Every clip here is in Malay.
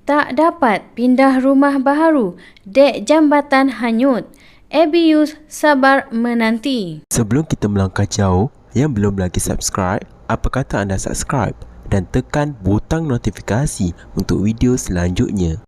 Tak dapat pindah rumah baharu, dek jambatan hanyut. Abuse sabar menanti. Sebelum kita melangkah jauh, yang belum lagi subscribe, apa kata anda subscribe dan tekan butang notifikasi untuk video selanjutnya.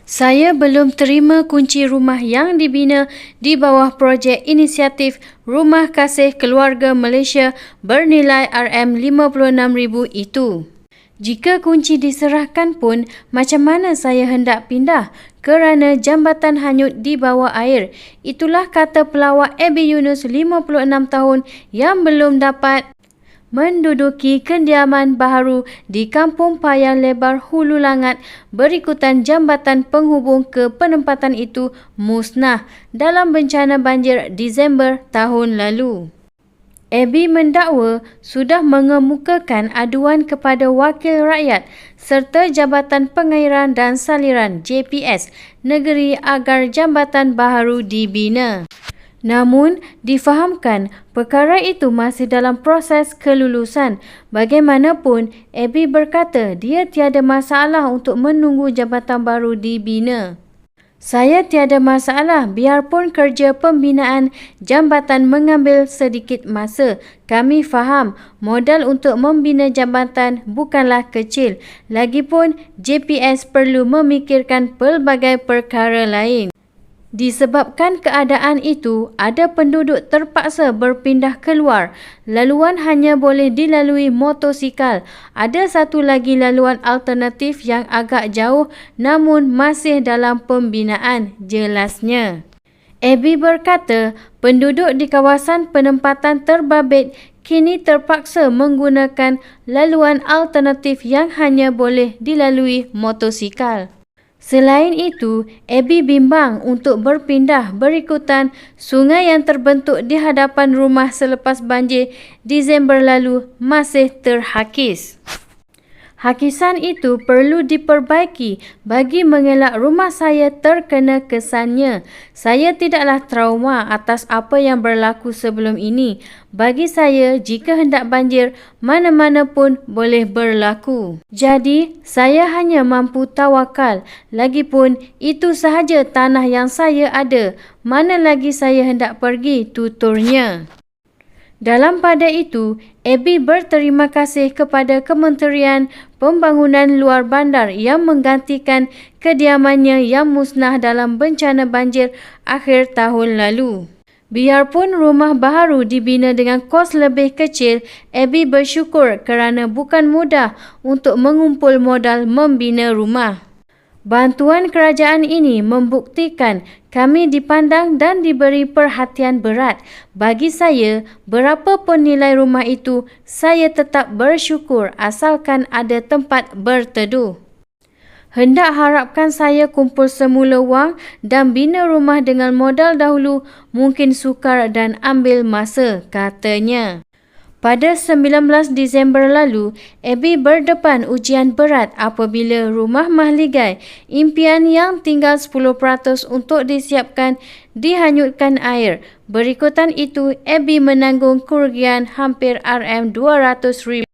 Saya belum terima kunci rumah yang dibina di bawah projek inisiatif Rumah Kasih Keluarga Malaysia bernilai RM56,000 itu. Jika kunci diserahkan pun, macam mana saya hendak pindah kerana jambatan hanyut di bawah air? Itulah kata pelawak Abby Yunus 56 tahun yang belum dapat menduduki kediaman baharu di Kampung Paya Lebar Hulu Langat berikutan jambatan penghubung ke penempatan itu musnah dalam bencana banjir Disember tahun lalu. Abby mendakwa sudah mengemukakan aduan kepada Wakil Rakyat serta Jabatan Pengairan dan Saliran JPS negeri agar jambatan baharu dibina. Namun, difahamkan perkara itu masih dalam proses kelulusan. Bagaimanapun, Abby berkata dia tiada masalah untuk menunggu jabatan baru dibina. Saya tiada masalah biarpun kerja pembinaan jambatan mengambil sedikit masa. Kami faham modal untuk membina jambatan bukanlah kecil. Lagipun JPS perlu memikirkan pelbagai perkara lain. Disebabkan keadaan itu, ada penduduk terpaksa berpindah keluar. Laluan hanya boleh dilalui motosikal. Ada satu lagi laluan alternatif yang agak jauh namun masih dalam pembinaan, jelasnya. Abby berkata, penduduk di kawasan penempatan terbabit kini terpaksa menggunakan laluan alternatif yang hanya boleh dilalui motosikal. Selain itu, Abby bimbang untuk berpindah berikutan sungai yang terbentuk di hadapan rumah selepas banjir Disember lalu masih terhakis. Hakisan itu perlu diperbaiki bagi mengelak rumah saya terkena kesannya. Saya tidaklah trauma atas apa yang berlaku sebelum ini. Bagi saya, jika hendak banjir, mana-mana pun boleh berlaku. Jadi, saya hanya mampu tawakal. Lagipun, itu sahaja tanah yang saya ada. Mana lagi saya hendak pergi, tuturnya. Dalam pada itu, Abby berterima kasih kepada Kementerian Pembangunan Luar Bandar yang menggantikan kediamannya yang musnah dalam bencana banjir akhir tahun lalu. Biarpun rumah baharu dibina dengan kos lebih kecil, Abby bersyukur kerana bukan mudah untuk mengumpul modal membina rumah. Bantuan kerajaan ini membuktikan kami dipandang dan diberi perhatian berat. Bagi saya, berapapun nilai rumah itu, saya tetap bersyukur asalkan ada tempat berteduh. Hendak harapkan saya kumpul semula wang dan bina rumah dengan modal dahulu mungkin sukar dan ambil masa, katanya. Pada 19 Disember lalu, Abby berdepan ujian berat apabila rumah mahligai impian yang tinggal 10% untuk disiapkan dihanyutkan air. Berikutan itu, Abby menanggung kerugian hampir RM200,000.